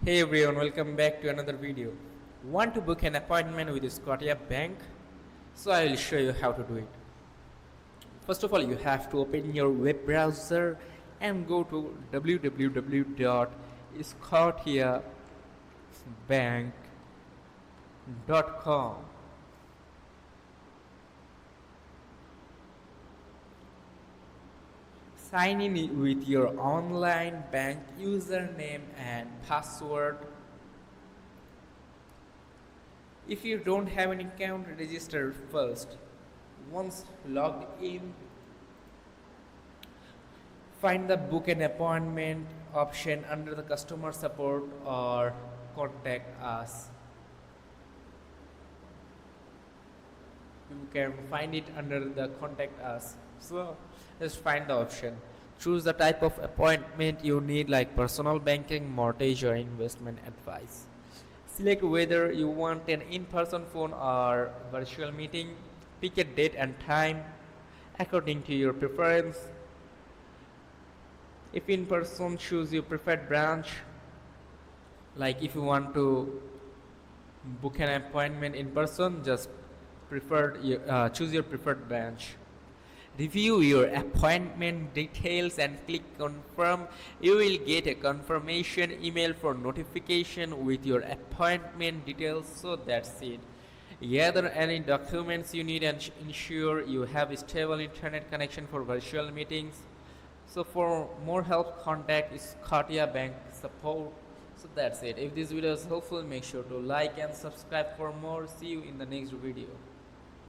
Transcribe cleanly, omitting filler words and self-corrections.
Hey everyone, welcome back to another video. Want to book an appointment with Scotiabank? So I will show you how to do it. First of all, you have to open your web browser and go to www.scotiabank.com. Sign in with your online bank username and password. If you don't have an account, register first. Once logged in, find the book an appointment option under the customer support or contact us. You can find it under the contact us. So just find the option. Choose the type of appointment you need, like personal banking, mortgage, or investment advice. Select whether you want an in-person phone or virtual meeting. Pick a date and time according to your preference. If in person, choose your preferred branch. Like if you want to book an appointment in person, just choose your preferred branch. Review your appointment details and click confirm. You will get a confirmation email for notification with your appointment details. So that's it. Gather any documents you need and ensure you have a stable internet connection for virtual meetings. So for more help, contact Scotiabank support. So that's it. If this video is helpful, make sure to like and subscribe for more. See you in the next video.